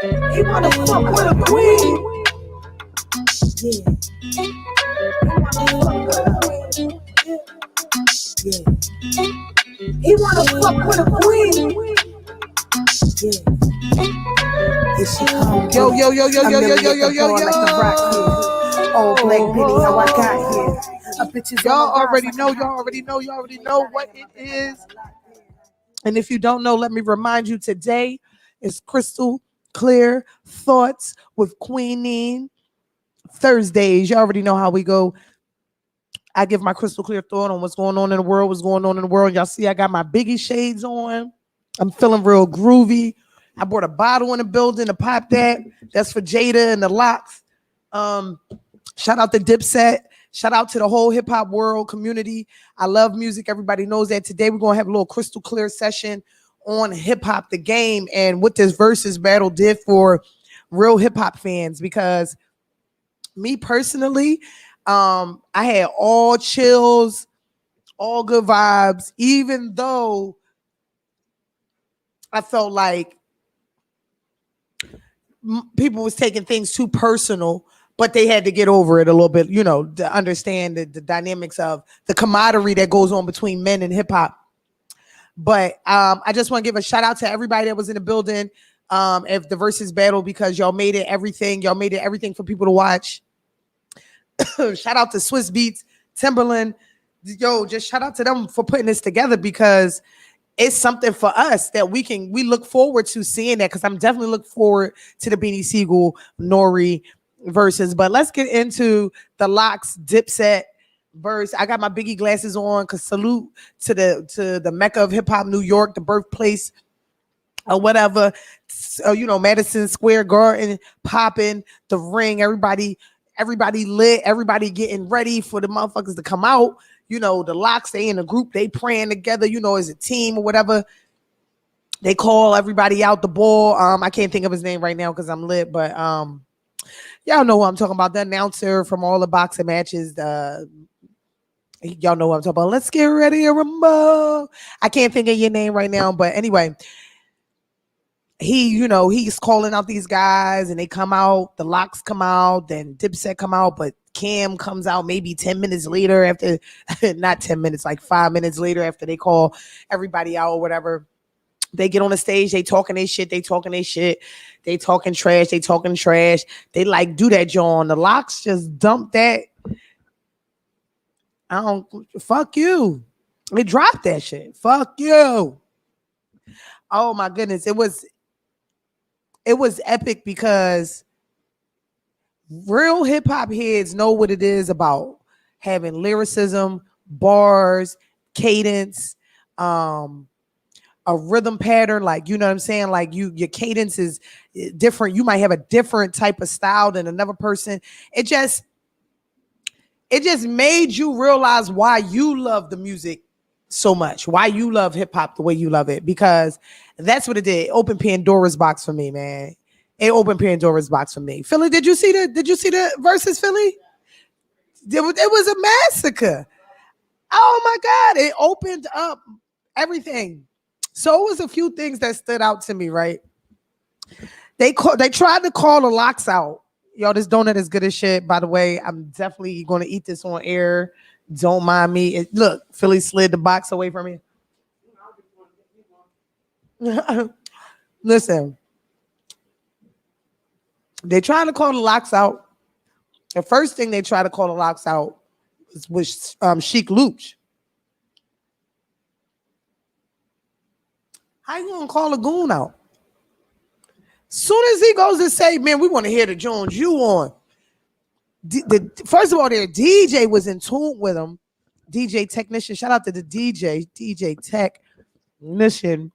He wanna fuck with a queen. Yeah. He wanna fuck with a queen. Yeah. He wanna fuck with a queen. Yeah. Here she comes. Yo, yo, yo, yo, yo, yo, yo, yo, yo, yo. Like the rock here. Oh, Black Penny, how I got here. Y'all already know. Y'all already know what it is. And if you don't know, let me remind you, today is Crystal Clear Thoughts with Queenine Thursdays. You already know how we go. I give my crystal clear thought on what's going on in the world, Y'all see I got my Biggie shades on. I'm feeling real groovy. I brought a bottle in the building to pop that. That's for Jada and the Locks. Shout out to Dipset. Shout out to the whole hip hop world community. I love music. Everybody knows that. Today we're going to have a little crystal clear session on hip hop, the game, and what this versus battle did for real hip hop fans. Because me personally, I had all chills, all good vibes, even though I felt like people was taking things too personal, but they had to get over it a little bit, you know, to understand the dynamics of the camaraderie that goes on between men and hip hop. But I just want to give a shout out to everybody that was in the building at the versus battle, because y'all made it everything. Y'all made it everything for people to watch. Shout out to Swiss Beats, Timberland. Yo, just shout out to them for putting this together, because it's something for us that we look forward to seeing that, because I'm definitely looking forward to the Beanie Siegel Nori verses. But let's get into the Locks Dipset verse. I got my Biggie glasses on because salute to the Mecca of hip hop, New York, the birthplace or whatever. You know, Madison Square Garden popping, the ring, everybody lit, everybody getting ready for the motherfuckers to come out. You know, the Locks, they in a group, they praying together, you know, as a team or whatever. They call everybody out the ball. I can't think of his name right now because I'm lit, but y'all know who I'm talking about. The announcer from all the boxing matches. Y'all know what I'm talking about. Let's get ready to rumble. I can't think of your name right now, but anyway, he's calling out these guys and they come out. The Locks come out, then Dipset come out, but Cam comes out maybe 10 minutes later after, not 10 minutes, like 5 minutes later after they call everybody out or whatever. They get on the stage, they talking their shit, they talking trash. They like do that, John. The Locks just dump that. Fuck you. They dropped that shit. Fuck you. Oh my goodness. It was epic, because real hip hop heads know what it is about having lyricism, bars, cadence, a rhythm pattern. Like, you know what I'm saying? Like your cadence is different. You might have a different type of style than another person. It just made you realize why you love the music so much, why you love hip hop the way you love it, because that's what it did. It opened Pandora's box for me, man. It opened Pandora's box for me. Philly, did you see the versus, Philly? It was a massacre. Oh my God. It opened up everything. So it was a few things that stood out to me, right? They tried to call the Locks out. Yo, this donut is good as shit. By the way, I'm definitely going to eat this on air. Don't mind me. Look, Philly slid the box away from me. Listen, they tried to call the Locks out. The first thing they tried to call the Locks out was Sheik Luch. How you gonna call a goon out? Soon as he goes to say, man, we want to hear the Jones you on. First of all, their DJ was in tune with him. DJ technician, shout out to the DJ technician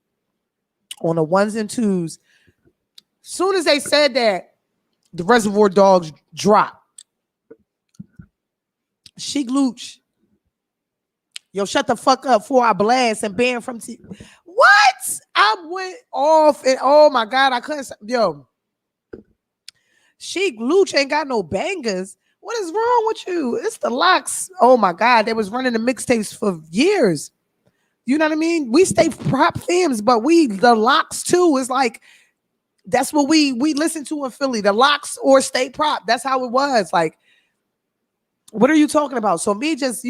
on the ones and twos. Soon as they said that, the Reservoir Dogs dropped. Sheik Luch, yo, shut the fuck up before I blast and ban from What? I went off and oh my God, I couldn't. Yo, Sheik Luch ain't got no bangers. What is wrong with you? It's the Locks. Oh my God, they was running the mixtapes for years. You know what I mean? We stay prop fans, but we the Locks too. It's like That's what we listened to in Philly, the Locks or State Prop. That's how it was. Like, what are you talking about? So me just,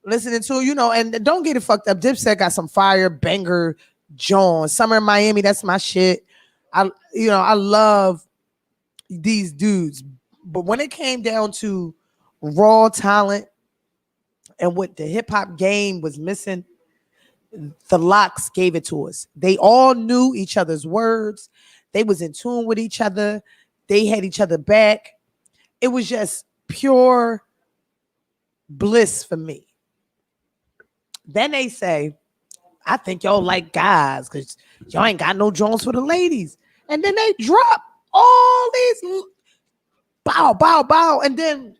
listening to, and don't get it fucked up. Dipset got some fire banger Jones. Summer in Miami, that's my shit. I love these dudes. But when it came down to raw talent and what the hip hop game was missing, the Locks gave it to us. They all knew each other's words. They was in tune with each other. They had each other back. It was just pure bliss for me. Then they say, I think y'all like guys because y'all ain't got no Jones for the ladies. And then they drop all these bow, bow, bow. And then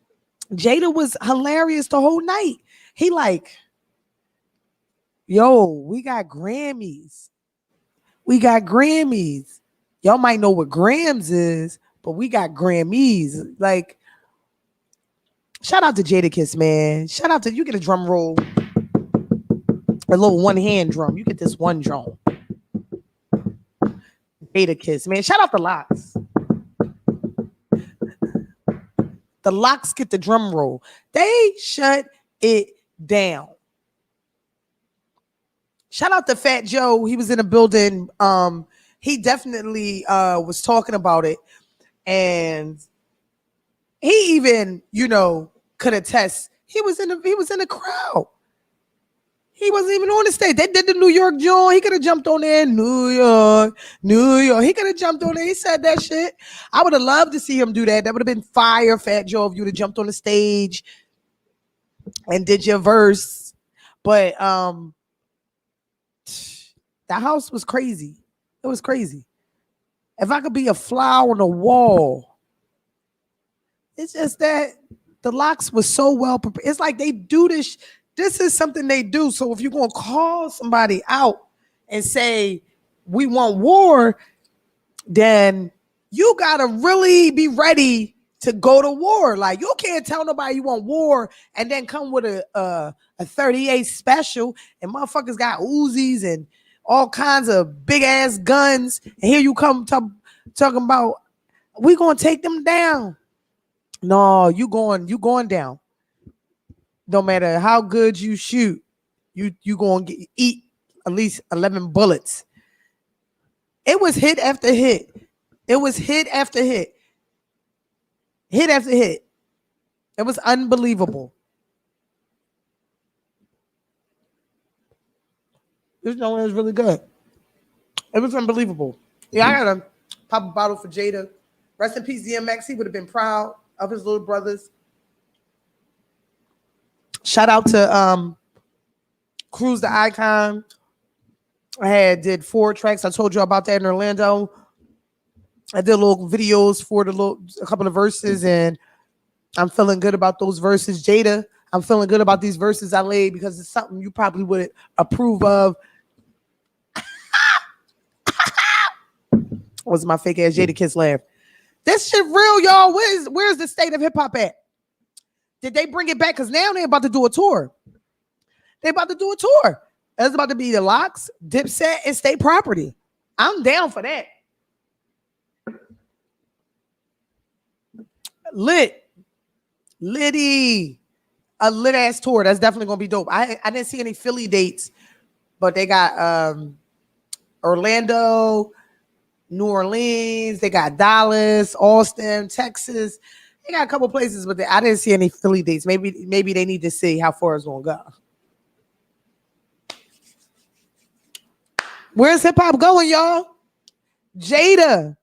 Jada was hilarious the whole night. He like, yo, we got Grammys. We got Grammys. Y'all might know what grams is, but we got Grammys. Like, shout out to Jadakiss, man. Shout out to, you get a drum roll. A little one hand drum. You get this one drum. Jadakiss, man. Shout out the Locks. The Locks get the drum roll. They shut it down. Shout out to Fat Joe. He was in the building. He definitely was talking about it. And he even, could attest. He was in the crowd. He wasn't even on the stage. They did the New York joint. He could have jumped on there. New York. He could have jumped on there. He said that shit. I would have loved to see him do that. That would have been fire, Fat Joe, if you would have jumped on the stage and did your verse. But the house was crazy. It was crazy. If I could be a flower on the wall, it's just that the Locks was so well prepared. It's like they do this. This is something they do. So if you're going to call somebody out and say, we want war, then you got to really be ready to go to war. Like, you can't tell nobody you want war and then come with a 38 special and motherfuckers got Uzis and all kinds of big ass guns. And here you come talking about, we going to take them down. No, you going down. No matter how good you shoot, you going to eat at least 11 bullets. It was hit after hit. It was hit after hit. Hit after hit. It was unbelievable. This one was really good. It was unbelievable. Yeah, I got to pop a bottle for Jada. Rest in peace, DMX. He would have been proud of his little brothers. Shout out to Cruise the Icon. I did 4 tracks. I told you about that in Orlando. I did little videos for a couple of verses, and I'm feeling good about those verses. Jada, I'm feeling good about these verses I laid because it's something you probably would approve of. Was my fake ass Jadakiss laugh. This shit real, y'all. Where's the state of hip hop at? Did they bring it back? Because now they're about to do a tour. They're about to do a tour. It's about to be the Locks, Dipset, and State Property. I'm down for that. Litty. A lit ass tour. That's definitely gonna be dope. I didn't see any Philly dates, but they got Orlando, New Orleans, they got Dallas, Austin, Texas. They got a couple places, but I didn't see any Philly dates. Maybe they need to see how far it's gonna go. Where's hip hop going, y'all? Jada.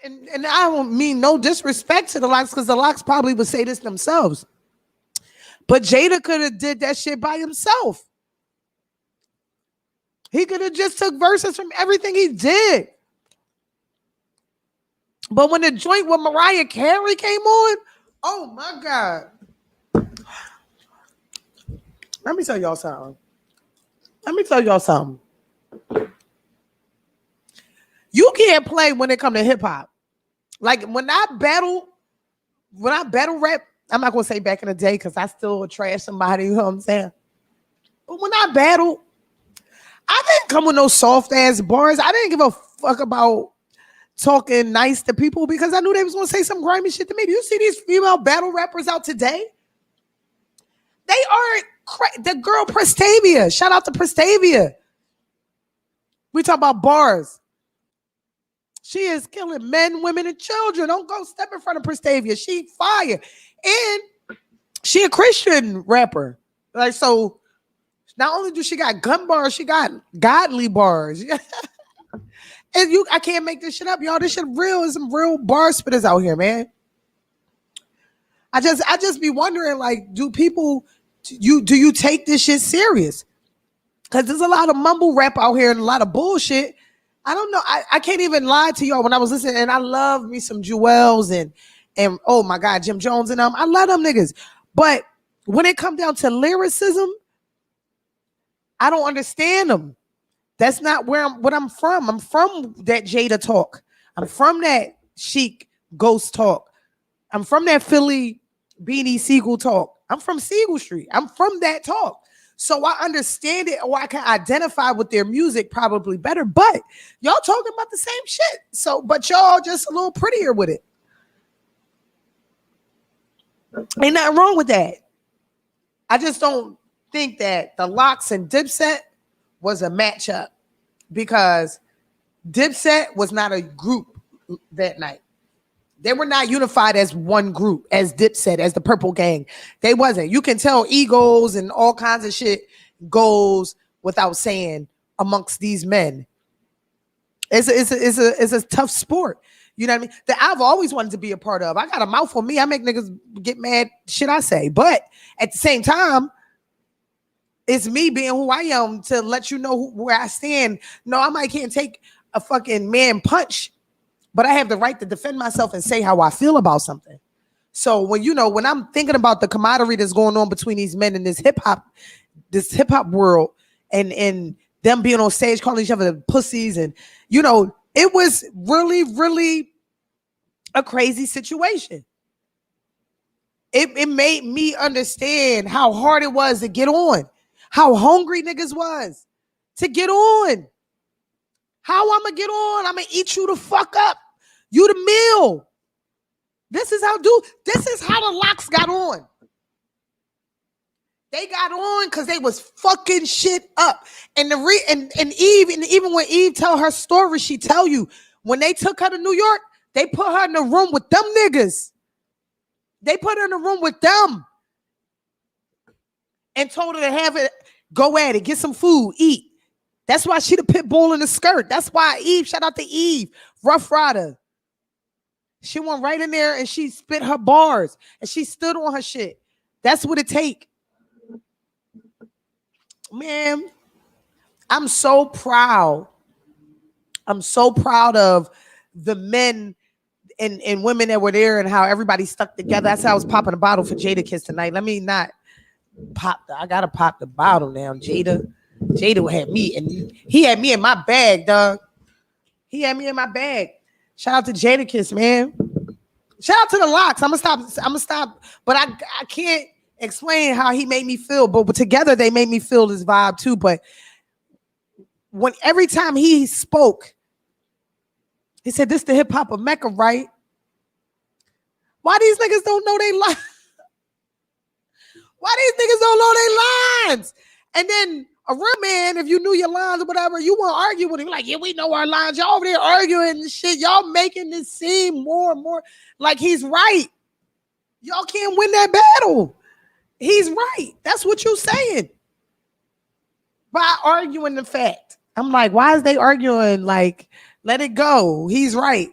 And I don't mean no disrespect to the Locks, because the Locks probably would say this themselves. But Jada could have did that shit by himself. He could have just took verses from everything he did. But when the joint with Mariah Carey came on, oh my God. Let me tell y'all something. You can't play when it comes to hip hop. Like when I battle rap, I'm not gonna say back in the day because I still would trash somebody, you know what I'm saying? But when I battle, I didn't come with no soft ass bars. I didn't give a fuck about talking nice to people because I knew they was gonna say some grimy shit to me. Do you see these female battle rappers out today? They are the girl Prestavia. Shout out to Prestavia. We talk about bars. She is killing men, women, and children. Don't go step in front of Prestavia. She fire. And she a Christian rapper. Like, so not only do she got gun bars, she got godly bars. And I can't make this shit up, y'all. This shit real. Is some real bar spitters out here, man. I just be wondering, like, do you take this shit serious? Because there's a lot of mumble rap out here and a lot of bullshit. I don't know. I can't even lie to y'all when I was listening, and I love me some Jewels and oh my God, Jim Jones and them. I love them niggas. But when it comes down to lyricism, I don't understand them. That's not what I'm from. I'm from that Jada talk. I'm from that Chic Ghost talk. I'm from that Philly Beanie Siegel talk. I'm from Siegel Street. I'm from that talk. So I understand it, or I can identify with their music probably better. But y'all talking about the same shit. So, but y'all just a little prettier with it. Ain't nothing wrong with that. I just don't think that the Locks and Dipset was a matchup because Dipset was not a group that night. They were not unified as one group, as Dipset, as the Purple Gang. They wasn't. You can tell egos and all kinds of shit goes without saying amongst these men. It's a tough sport. You know what I mean? That I've always wanted to be a part of. I got a mouth on me. I make niggas get mad shit I say. But at the same time, it's me being who I am to let you know where I stand. No, I can't take a fucking man punch, but I have the right to defend myself and say how I feel about something. So when I'm thinking about the camaraderie that's going on between these men in this hip hop world and them being on stage calling each other pussies, and it was really, really a crazy situation. It made me understand how hard it was to get on, how hungry niggas was to get on. How I'm gonna get on? I'm gonna eat you the fuck up. You the meal. This is how the Locks got on. They got on because they was fucking shit up. And Eve, and even when Eve tell her story, she tell you when they took her to New York, they put her in the room with them niggas. They put her in the room with them and told her to have it, go at it, get some food, eat. That's why she the pit bull in the skirt. That's why Eve, shout out to Eve, Rough Rider. She went right in there and she spit her bars and she stood on her shit. That's what it take. Man, I'm so proud. I'm so proud of the men and women that were there and how everybody stuck together. That's how I was popping a bottle for Jada Kiss tonight. Let me not I gotta pop the bottle now. Jada had me, and he had me in my bag, dog. He had me in my bag. Shout out to Jada Kiss, man. Shout out to the Locks. I'm gonna stop. But I can't explain how he made me feel. But together they made me feel this vibe too. But every time he spoke, he said, "This the hip hop of Mecca, right?" Why these niggas don't know they lines? Why these niggas don't know they lines? And then a real man, if you knew your lines or whatever, you won't argue with him. Like, yeah, we know our lines. Y'all over there arguing and shit. Y'all making this seem more and more like he's right. Y'all can't win that battle. He's right. That's what you're saying. By arguing the fact. I'm like, why is they arguing? Like, let it go. He's right.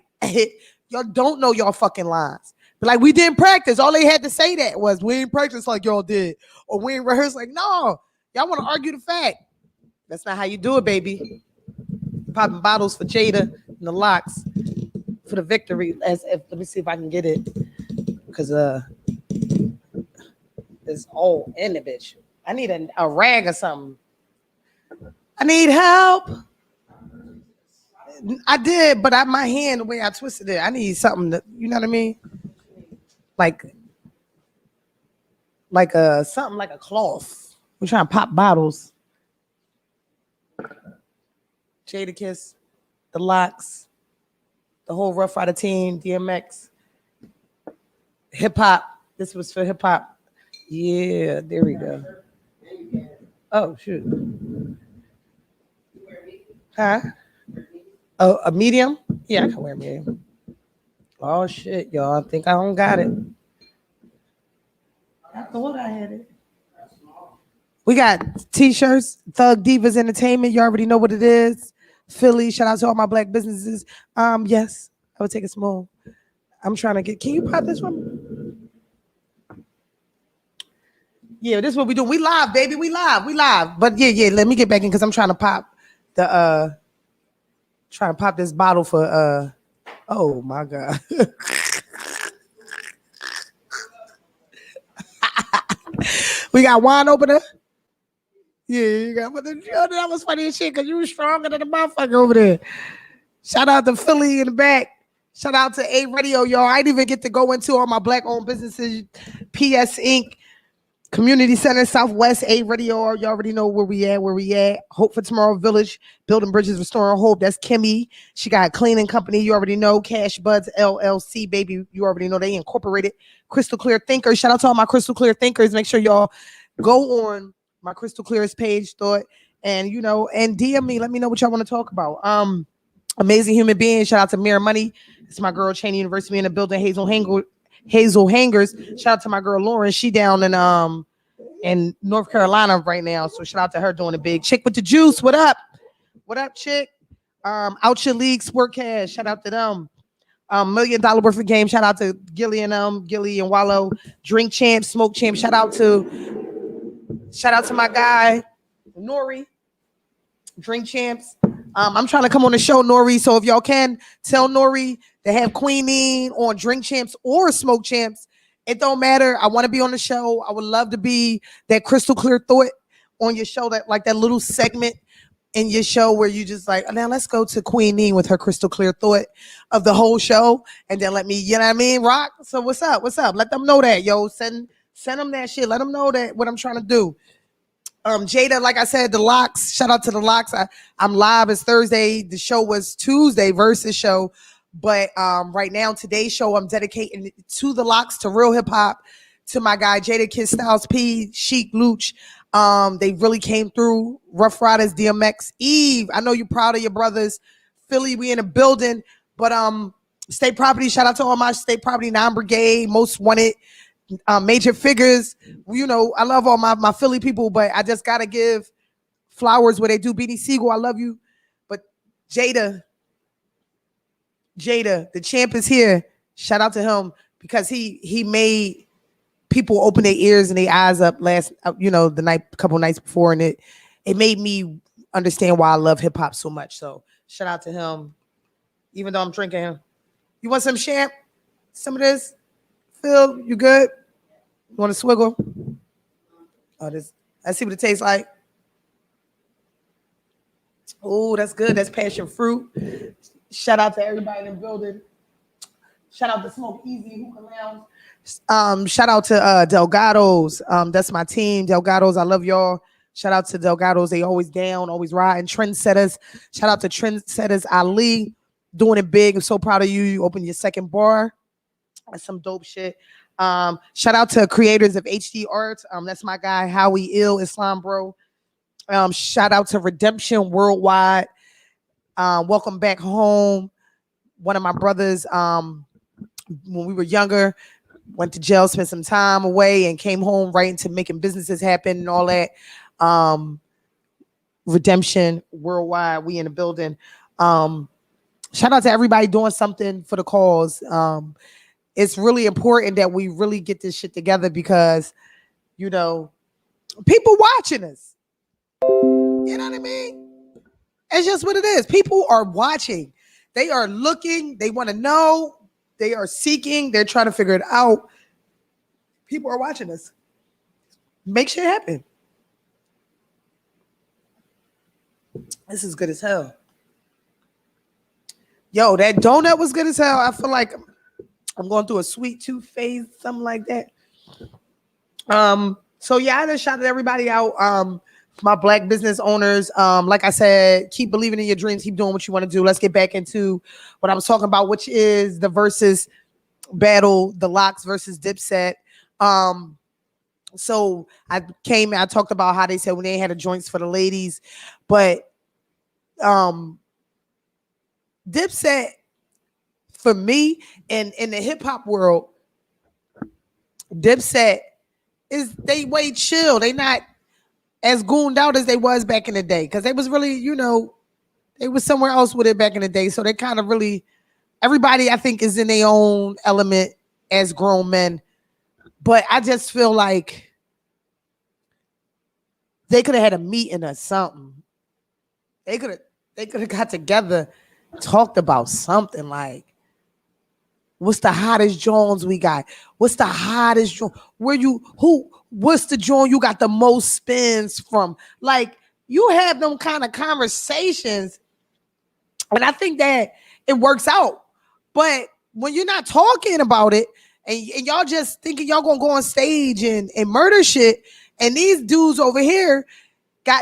Y'all don't know y'all fucking lines. But like, we didn't practice. All they had to say that was, we ain't practice like y'all did. Or we ain't rehearse like, no. Y'all want to argue the fact. That's not how you do it, baby. Popping bottles for Jada and the Locks for the victory. Let me see if I can get it. Because it's all in the bitch. I need a rag or something. I need help. I did, but my hand, the way I twisted it, I need something that, you know what I mean? Like something like a cloth. We're trying to pop bottles. Jadakiss, the Locks, the whole Rough Rider team, DMX, hip hop. This was for hip hop. Yeah, there we go. Oh shoot. Huh? Oh, a medium? Yeah, I can wear a medium. Oh shit, y'all. I think I don't got it. I thought I had it. We got t-shirts, Thug Divas Entertainment. You already know what it is. Philly, shout out to all my black businesses. Yes, I would take a small. I'm trying to get. Can you pop this one? Yeah, this is what we do. We live, baby. We live. But yeah. Let me get back in because I'm trying to pop the trying to pop this bottle for oh my god. We got wine opener. Yeah, you got but that was funny as shit because you were stronger than the motherfucker over there. Shout out to Philly in the back. Shout out to Ayee Radio, y'all. I didn't even get to go into all my black-owned businesses. PS Inc., Community Center, Southwest, Ayee Radio. You already know where we at. Hope for Tomorrow Village, Building Bridges, Restoring Hope. That's Kimmy. She got a cleaning company. You already know. Cash Buds, LLC, baby. You already know they incorporated. Crystal Clear Thinkers. Shout out to all my Crystal Clear Thinkers. Make sure y'all go on my Crystal Clear's page, and and DM me. Let me know what y'all want to talk about. Amazing human being. Shout out to Mirror Money. It's my girl Cheney University in the building. Hazel Hangers. Shout out to my girl Lauren. She down in North Carolina right now. So shout out to her doing a big Chick with the Juice. What up? What up, Chick? Out your league, Sport Cash. Shout out to them. $1 million worth of game. Shout out to Gilly and Wallow. Drink Champ, Smoke Champ. Shout out to my guy Nori. Drink Champs. I'm trying to come on the show, Nori. So if y'all can tell Nori to have Queenie on Drink Champs or Smoke Champs, it don't matter. I want to be on the show. I would love to be that crystal clear thought on your show, that little segment in your show where you just like, now let's go to Queenie with her crystal clear thought of the whole show, and then let me, you know what I mean, rock. So what's up? Let them know that, yo. Send them that shit. Let them know that what I'm trying to do. Jada, like I said, the Locks. Shout out to the Locks. I'm live. It's Thursday. The show was Tuesday versus show, but right now today's show I'm dedicating to the Locks, to real hip hop, to my guy Jadakiss, Styles P, Chic, Luch. They really came through. Rough Riders, DMX, Eve. I know you're proud of your brothers. Philly, we in a building, but State Property. Shout out to all my State Property 9 Brigade, Most Wanted. Major Figures, I love all my Philly people, but I just gotta give flowers where they do. Beanie Siegel, I love you, but Jada, the champ is here. Shout out to him because he made people open their ears and their eyes up couple nights before, and it made me understand why I love hip hop so much. So shout out to him, even though I'm drinking. You want some champ? Some of this? Phil, you good? You want a swiggle? Oh, this. Let's see what it tastes like. Oh, that's good. That's passion fruit. Shout out to everybody in the building. Shout out to Smoke Easy, Hookah Lounge. Shout out to Delgados. That's my team. Delgados, I love y'all. Shout out to Delgados. They always down, always riding. Trendsetters. Shout out to Trendsetters. Ali, doing it big. I'm so proud of you. You opened your second bar. That's some dope shit. Shout out to creators of HD Art. That's my guy, Howie Ill, Islam Bro. Shout out to Redemption Worldwide. Welcome back home. One of my brothers, when we were younger, went to jail, spent some time away, and came home right into making businesses happen and all that. Redemption Worldwide, we in the building. Shout out to everybody doing something for the cause. It's really important that we really get this shit together because, people watching us. You know what I mean? It's just what it is. People are watching. They are looking. They want to know. They are seeking. They're trying to figure it out. People are watching us. Make shit happen. This is good as hell. Yo, that donut was good as hell. I feel like I'm going through a sweet tooth phase, something like that. So yeah, I just shouted everybody out My black business owners, like I said, keep believing in your dreams, keep doing what you want to do. Let's get back into what I was talking about, which is the versus battle, the Locks versus Dipset. So I talked about how they said when they had a joints for the ladies, but Dipset, for me, and in the hip hop world, Dipset is they way chill. They not as gooned out as they was back in the day, because they was really, they was somewhere else with it back in the day. So they kind of really, everybody I think is in their own element as grown men. But I just feel like they could have had a meeting or something. They could have got together, talked about something like, what's the hottest Jones we got? What's the hottest Jones? What's the Jones you got the most spins from? Like, you have them kind of conversations, and I think that it works out. But when you're not talking about it, and y'all just thinking y'all gonna go on stage and murder shit, and these dudes over here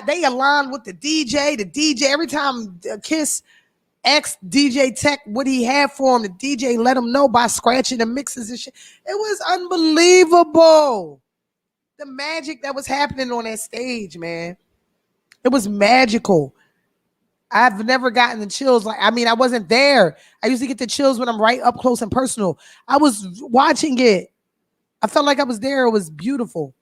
they aligned with the DJ every time Kiss asked DJ Tech what he had for him, the DJ let him know by scratching the mixes and shit. It was unbelievable. The magic that was happening on that stage, man. It was magical. I've never gotten the chills. I wasn't there. I used to get the chills when I'm right up close and personal. I was watching it. I felt like I was there. It was beautiful.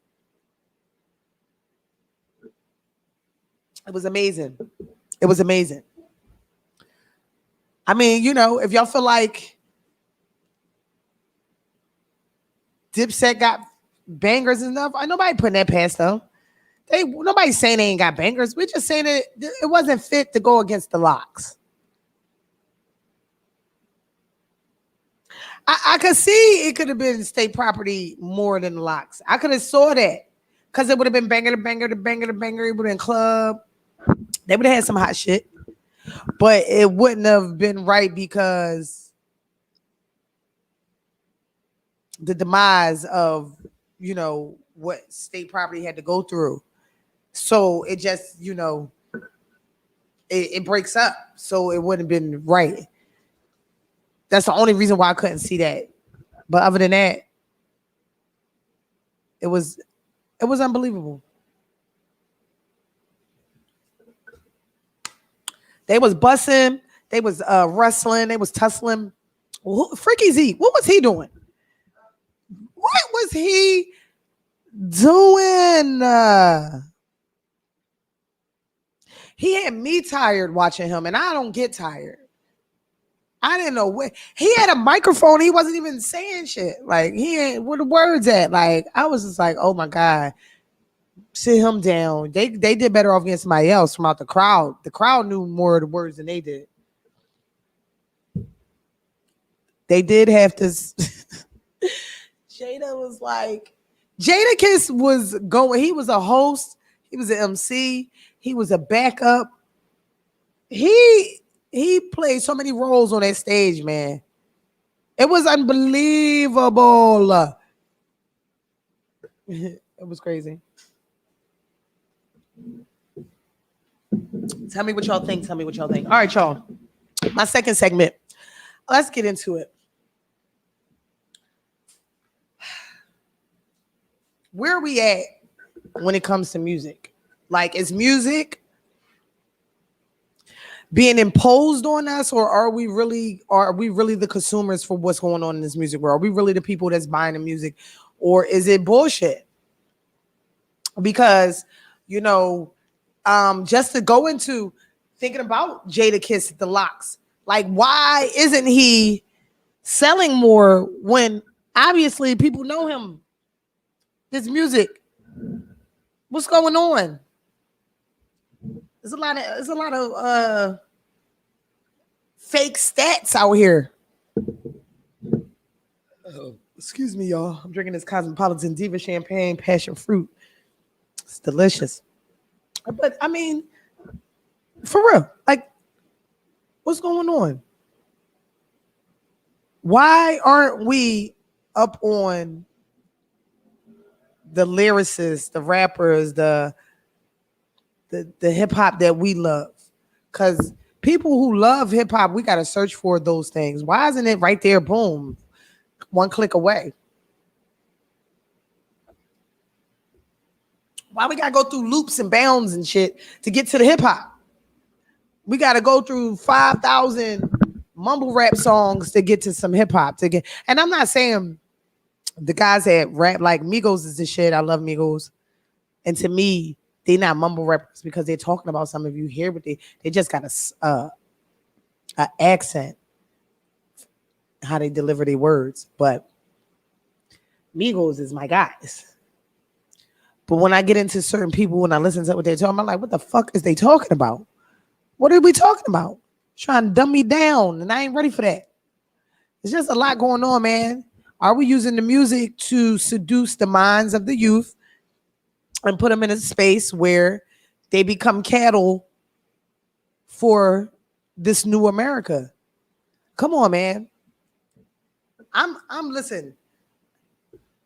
It was amazing. It was amazing. I mean, if y'all feel like Dipset got bangers and stuff, nobody putting that past them. Nobody's saying they ain't got bangers. We're just saying it wasn't fit to go against the Locks. I could see it could have been state property more than the Locks. I could have saw that, because it would have been banger to banger to banger to banger. It would have been club. They would have had some hot shit. But it wouldn't have been right because the demise of, what state property had to go through. So it just, it breaks up. So it wouldn't have been right. That's the only reason why I couldn't see that. But other than that, it was unbelievable. They was bussing, they was wrestling, they was tussling. Freaky Zeke, what was he doing? What was he doing? He had me tired watching him, and I don't get tired. I didn't know where he had a microphone. He wasn't even saying shit. Like, he ain't where the words at. Like, I was just like, oh my God. Sit him down. They did better off against somebody else from out the crowd. The crowd knew more of the words than they did. They did have to. Jada was like, Jada Kiss was going. He was a host. He was an MC. He was a backup. He played so many roles on that stage, man. It was unbelievable. It was crazy. Tell me what y'all think. All right, y'all. My second segment. Let's get into it. Where are we at when it comes to music? Like, is music being imposed on us, or are we really the consumers for what's going on in this music world? Are we really the people that's buying the music, or is it bullshit? Because, just to go into thinking about Jada Kiss, the Locks, like, why isn't he selling more when obviously people know him? His music. What's going on? There's a lot of fake stats out here. Oh, excuse me, y'all. I'm drinking this Cosmopolitan Diva champagne, passion fruit. It's delicious. But I mean, for real, like, what's going on? Why aren't we up on the lyricists, the rappers, the the hip hop that we love. Because people who love hip hop, we got to search for those things. Why isn't it right there? Boom, one click away. Why we got to go through loops and bounds and shit to get to the hip hop? We got to go through 5,000 mumble rap songs to get to some hip hop. To get, and I'm not saying the guys that rap like Migos is the shit. I love Migos. And to me, they not mumble rappers because they're talking about something. If you hear what they just got a accent, how they deliver their words. But Migos is my guys. But when I get into certain people, when I listen to what they're talking, I'm like, what the fuck is they talking about? What are we talking about? Trying to dumb me down, and I ain't ready for that. There's just a lot going on, man. Are we using the music to seduce the minds of the youth and put them in a space where they become cattle for this new America? Come on, man. I'm listen.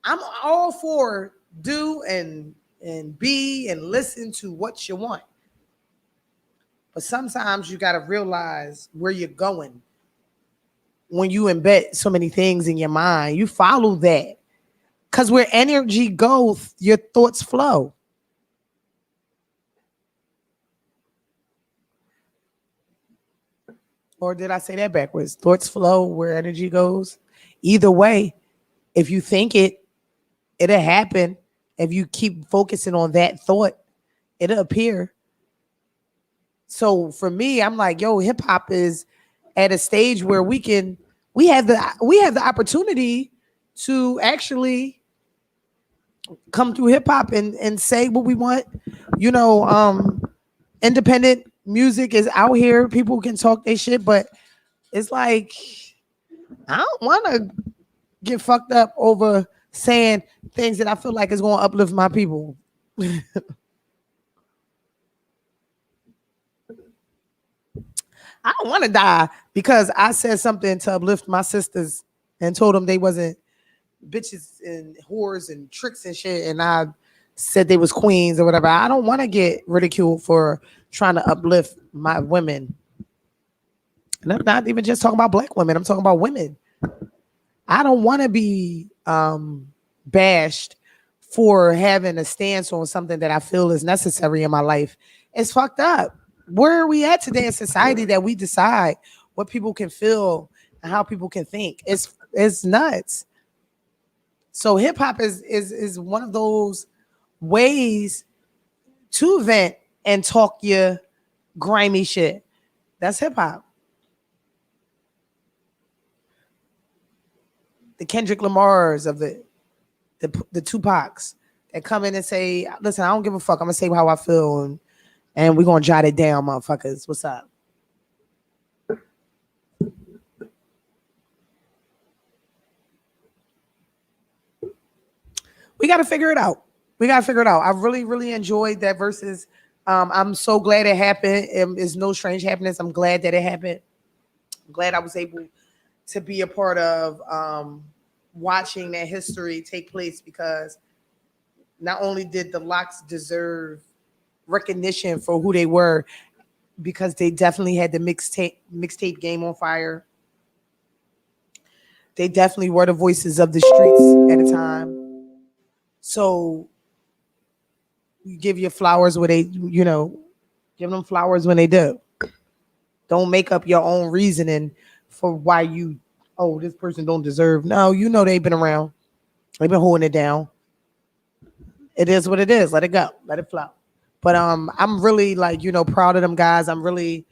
I'm all for do and be and listen to what you want. But sometimes you got to realize where you're going when you embed so many things in your mind. You follow that. Because where energy goes, your thoughts flow. Or did I say that backwards? Thoughts flow where energy goes. Either way, if you think it, it'll happen. If you keep focusing on that thought, it'll appear. So for me, I'm like, yo, hip hop is at a stage where we have the opportunity to actually come through hip hop and say what we want. You know, independent music is out here. People can talk their shit, but it's like I don't want to get fucked up over saying things that I feel like is going to uplift my people. I don't want to die because I said something to uplift my sisters and told them they wasn't bitches and whores and tricks and shit, and I said they was queens or whatever. I don't want to get ridiculed for trying to uplift my women. And I'm not even just talking about black women. I'm talking about women. I don't want to be bashed for having a stance on something that I feel is necessary in my life. It's fucked up. Where are we at today in society that we decide what people can feel and how people can think? It's nuts. So hip hop is one of those ways to vent and talk your grimy shit. That's hip hop. The Kendrick Lamars of the Tupacs that come in and say, listen, I don't give a fuck. I'm gonna say how I feel and we're gonna jot it down, motherfuckers. What's up? We gotta figure it out. We gotta figure it out. I really, really enjoyed that versus. I'm so glad it happened. It's no strange happiness. I'm glad that it happened. I'm glad I was able to be a part of watching that history take place because not only did the Locks deserve recognition for who they were, because they definitely had the mixtape game on fire. They definitely were the voices of the streets at a time. So you give your flowers where they, give them flowers when they do. Don't make up your own reasoning for why this person don't deserve. No, they've been around. They've been holding it down. It is what it is. Let it go. Let it flow. But I'm really proud of them guys. I'm really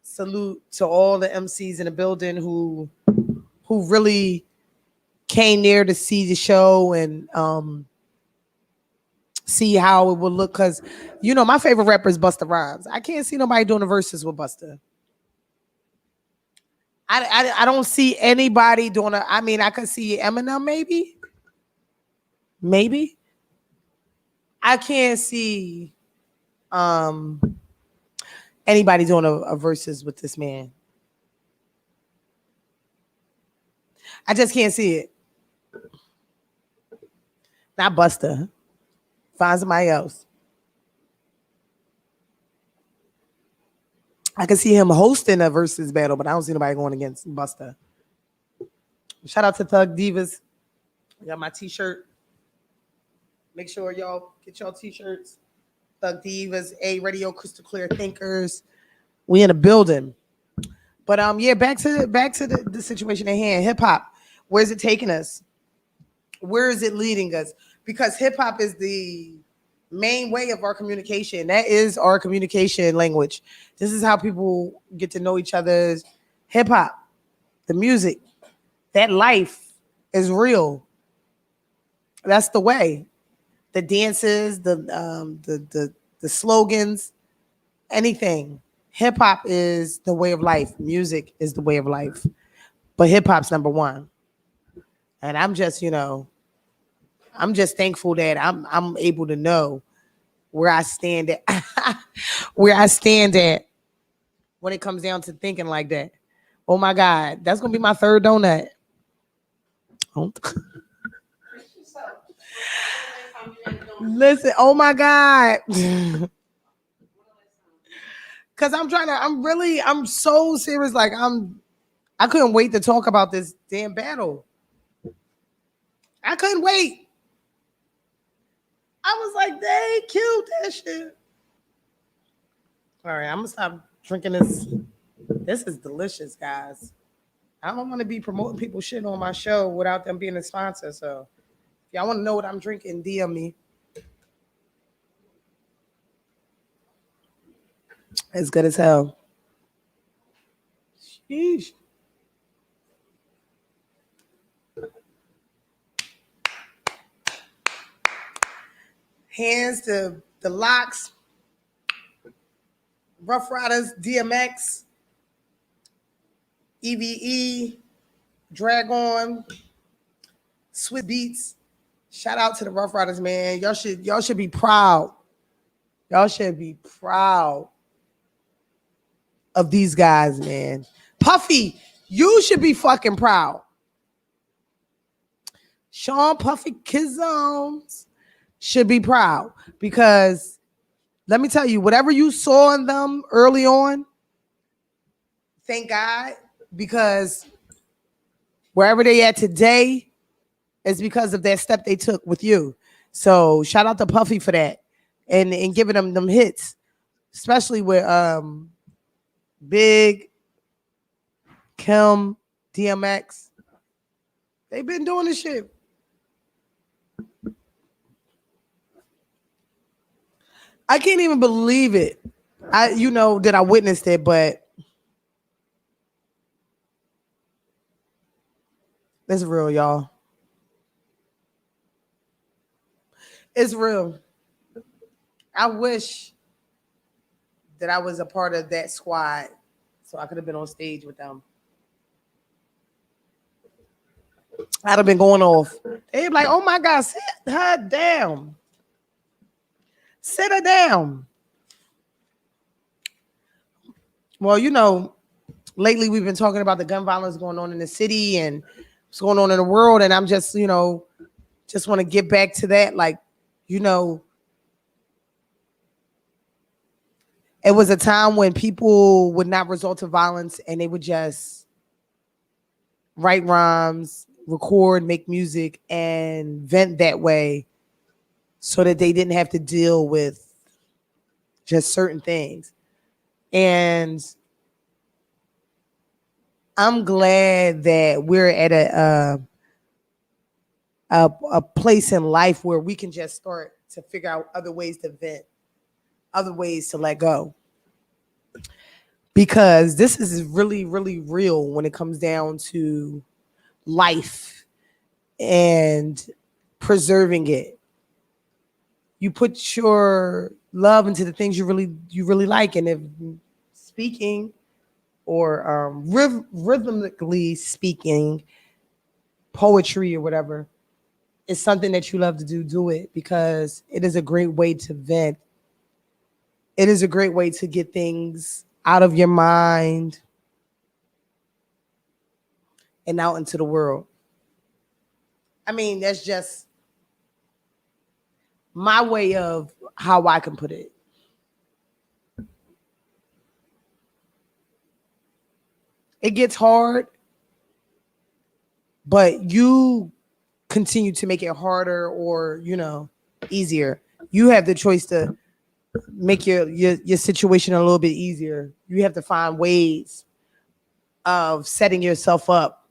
salute to all the MCs in the building who really came there to see the show and see how it would look. Cause my favorite rapper is Busta Rhymes. I can't see nobody doing the verses with Busta. I don't see anybody doing it. I mean, I could see Eminem maybe. I can't see anybody doing a verses with this man. I just can't see it. Not Busta. Find somebody else. I can see him hosting a versus battle, but I don't see nobody going against Buster. Shout out to Thug Divas. I got my t-shirt. Make sure y'all get y'all t-shirts. Thug Divas, A Radio, Crystal Clear Thinkers. We in a building. But yeah, back to the situation at hand. Hip hop. Where's it taking us? Where is it leading us? Because hip hop is the main way of our communication. That is our communication language. This is how people get to know each other's hip hop, the music. That life is real. That's the way. The dances, the slogans, anything. Hip hop is the way of life. Music is the way of life. But hip hop's number one. And I'm just thankful that I'm able to know where I stand at where I stand at when it comes down to thinking like that. Oh my God, that's gonna be my third donut. Listen, oh my God. Cause I'm so serious. Like I couldn't wait to talk about this damn battle. I couldn't wait. I was like, they killed that shit. All right, I'm gonna stop drinking this. This is delicious, guys. I don't want to be promoting people shit on my show without them being a sponsor. So if y'all want to know what I'm drinking, DM me. It's good as hell. Sheesh. Hands to the Locks, Rough Riders, DMX, EVE, Dragon, Swiss Beats. Shout out to the Rough Riders, man. Y'all should be proud. Y'all should be proud of these guys, man. Puffy, you should be fucking proud. Sean Puffy Kizones should be proud because let me tell you, whatever you saw in them early on, thank God, because wherever they at today is because of that step they took with you. So shout out to Puffy for that and giving them hits, especially with Big, Kim, DMX. They've been doing this shit. I can't even believe it. That I witnessed it, but it's real, y'all. It's real. I wish that I was a part of that squad so I could have been on stage with them. I'd have been going off. They'd be like, oh my God, sit her down. Sit her down. Well, lately we've been talking about the gun violence going on in the city and what's going on in the world. And I'm just, just want to get back to that. Like, it was a time when people would not resort to violence and they would just write rhymes, record, make music, and vent that way so that they didn't have to deal with just certain things. And I'm glad that we're at a place in life where we can just start to figure out other ways to vent, other ways to let go. Because this is really, really real when it comes down to life and preserving it. You put your love into the things you really like, and if speaking or rhythmically speaking, poetry or whatever, is something that you love to do it because it is a great way to vent. It is a great way to get things out of your mind and out into the world. I mean, that's just my way of how I can put it. It gets hard, but you continue to make it harder or, easier. You have the choice to make your situation a little bit easier. You have to find ways of setting yourself up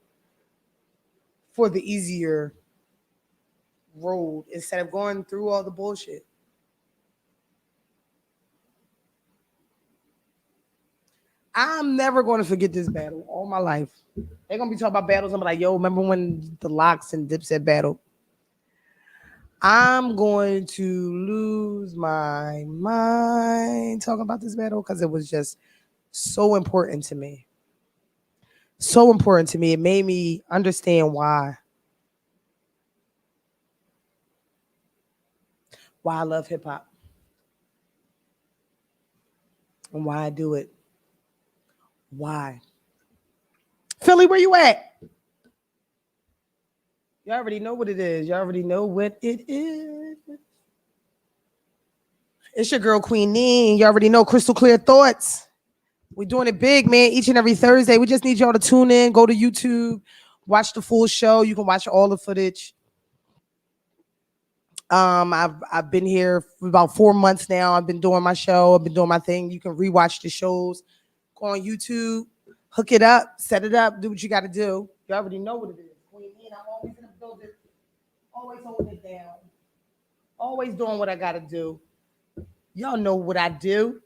for the easier road instead of going through all the bullshit. I'm never going to forget this battle all my life. They're gonna be talking about battles. I'm like, yo, remember when the Locks and Dipset battle? I'm going to lose my mind talking about this battle because it was just so important to me. So important to me. It made me understand why I love hip hop and why I do it. Why? Philly, where you at? Y'all already know what it is. Y'all already know what it is. It's your girl Queen Nee. You already know Crystal Clear Thoughts. We're doing it big, man. Each and every Thursday. We just need y'all to tune in, go to YouTube, watch the full show. You can watch all the footage. I've been here for about 4 months now. I've been doing my show. I've been doing my thing. You can rewatch the shows. Go on YouTube, hook it up, set it up, do what you got to do. You already know what it is. Queen Nee, I'm always in the building, always holding it down, always doing what I got to do. Y'all know what I do.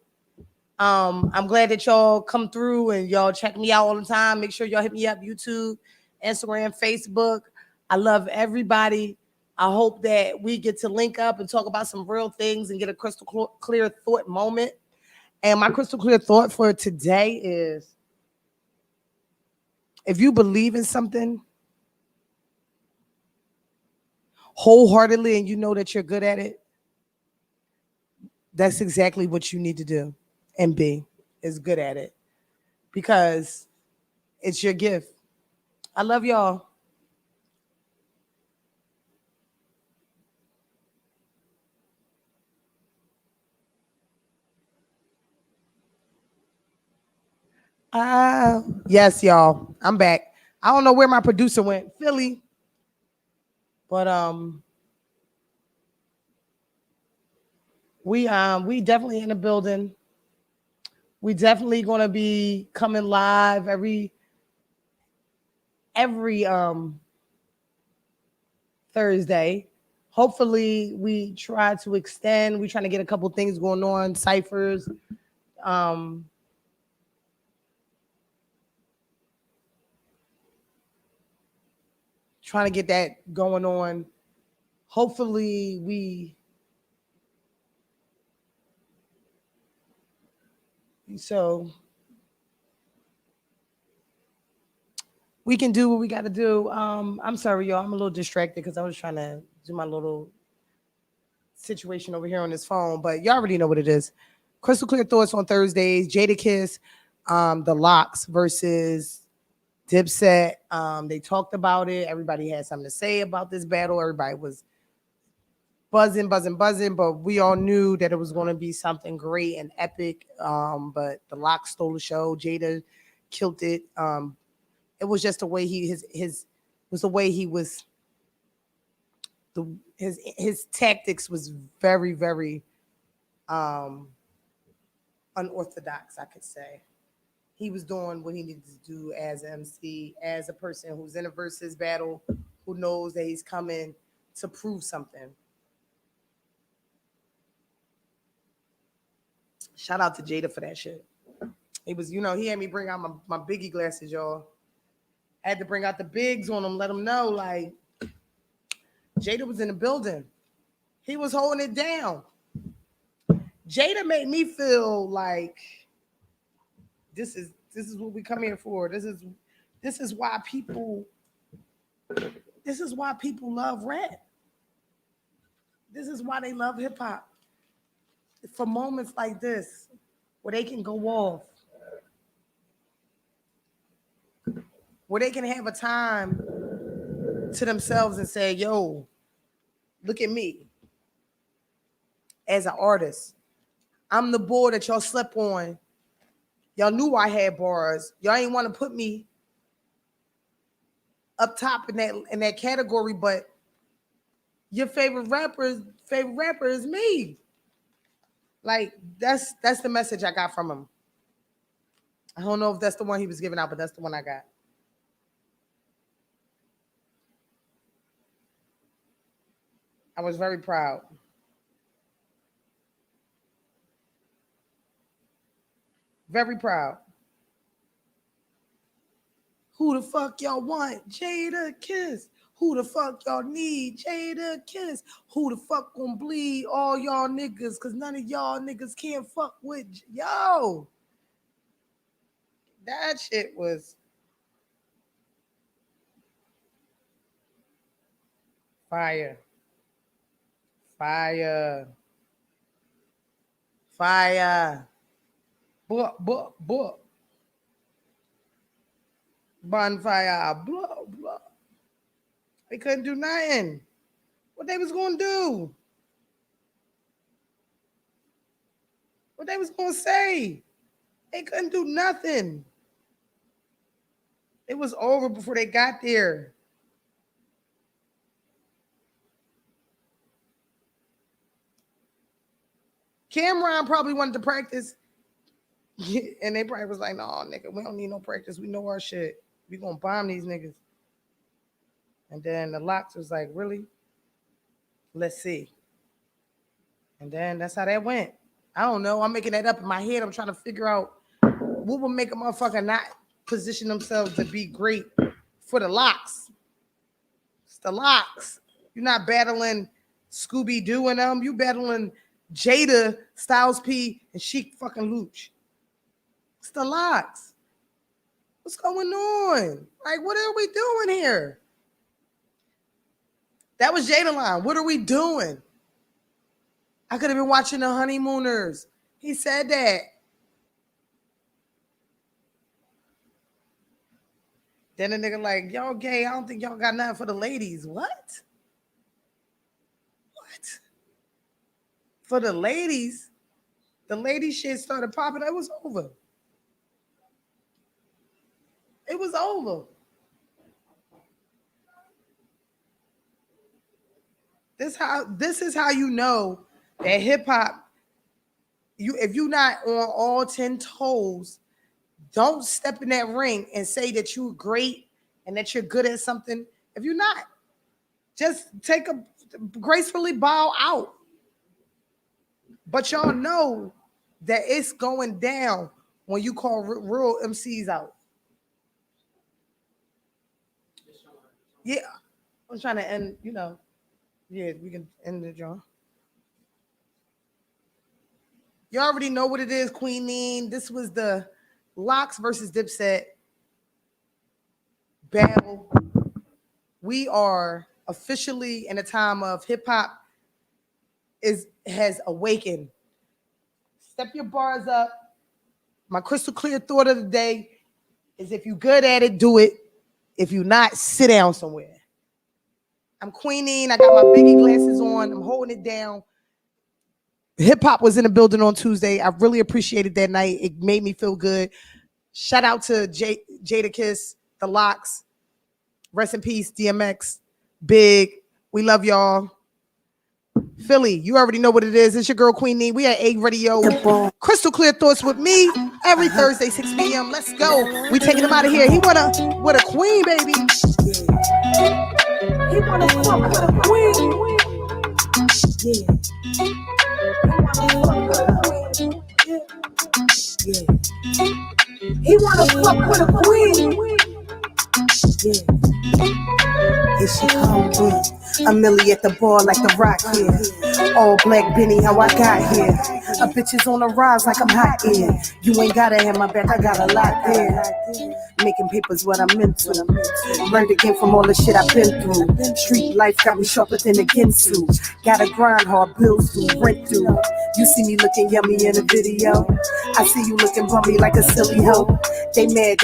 I'm glad that y'all come through and y'all check me out all the time. Make sure y'all hit me up YouTube, Instagram, Facebook. I love everybody. I hope that we get to link up and talk about some real things and get a crystal clear thought moment. And my crystal clear thought for today is if you believe in something wholeheartedly and you know that you're good at it, that's exactly what you need to do and be is good at it because it's your gift. I love y'all. Yes, y'all. I'm back. I don't know where my producer went, Philly, but we definitely in the building. We definitely gonna be coming live every Thursday. Hopefully, we try to extend. We trying to get a couple things going on, ciphers. Um, Trying to get that going on. Hopefully, so we can do what we got to do. I'm sorry, y'all. I'm a little distracted because I was trying to do my little situation over here on this phone, but y'all already know what it is. Crystal Clear Thoughts on Thursdays. Jada Kiss, the Locks versus Dipset. They talked about it. Everybody had something to say about this battle. Everybody was buzzing, buzzing, buzzing, but we all knew that it was going to be something great and epic. But the Locks stole the show. Jada killed it. It was just the way his was the way he was his tactics was very, very um unorthodox, I could say. He was doing what he needed to do as an MC, as a person who's in a versus battle, who knows that he's coming to prove something. Shout out to Jada for that shit. He was, he had me bring out my Biggie glasses, y'all. I had to bring out the bigs on him, let him know, like, Jada was in the building. He was holding it down. Jada made me feel like this is what we come here for. This is why people love rap. This is why they love hip hop. For moments like this, where they can go off, where they can have a time to themselves and say, yo, look at me as an artist. I'm the boy that y'all slept on Y'all knew I had bars. Y'all ain't want to put me up top in that category, but your favorite rapper is me. Like that's the message I got from him. I don't know if that's the one he was giving out, but that's the one I got. I was very proud. Very proud. Who the fuck y'all want? Jada Kiss. Who the fuck y'all need? Jada Kiss. Who the fuck gonna bleed all y'all niggas? Cause none of y'all niggas can't fuck with yo. That shit was fire. Fire. Fire. Book. Bonfire. Blah, blah. They couldn't do nothing. What they was gonna do? What they was gonna say? They couldn't do nothing. It was over before they got there. Cameron probably wanted to practice. And they probably was like, no, nigga, we don't need no practice. We know our shit. We gonna bomb these niggas. And then the Locks was like, really? Let's see. And then that's how that went. I don't know. I'm making that up in my head. I'm trying to figure out what would make a motherfucker not position themselves to be great for the Locks. It's the Locks. You're not battling Scooby-Doo and them. You battling Jada, Styles P, and Chic fucking Luch. It's the Locks. What's going on? Like, what are we doing here? That was Jada line. What are we doing? I could have been watching The Honeymooners. He said that. Then the nigga like, y'all gay. I don't think y'all got nothing for the ladies. What? What? For the ladies? The lady shit started popping. It was over. It was over. This is how you know that hip hop. If you're not on all 10 toes, don't step in that ring and say that you're great and that you're good at something. If you're not, just gracefully bow out. But y'all know that it's going down when you call real MCs out. Yeah, I'm trying to end, yeah, we can end it, y'all. You already know what it is, Queen Neen. This was the Locks versus Dipset battle. We are officially in a time of hip hop has awakened. Step your bars up. My crystal clear thought of the day is if you're good at it, do it. If you're not, sit down somewhere. I'm Queen Neen. I got my Biggie glasses on. I'm holding it down. Hip hop was in the building on Tuesday. I really appreciated that night. It made me feel good. Shout out to Jada Kiss, the Locks. Rest in peace, DMX. Big. We love y'all. Philly, you already know what it is. It's your girl Queen Neen. We at Ayee Radio. Crystal Clear Thoughts with me every Thursday, 6 p.m. Let's go. We taking him out of here. He with a queen, baby. He wanna fuck with a queen. Yeah. He wanna fuck with a queen. Yeah. Here she come with a Millie at the bar like the Rock here. All black Benny, how I got here. A bitch is on the rise like I'm hot here. You ain't gotta have my back, I got a lot there. Making papers what I'm into. Learned again from all the shit I've been through. Street life got me sharper than a Ginsu. Gotta grind hard, bills due, rent due. You see me looking yummy in a video. I see you looking bummy like a silly hoe. They mad.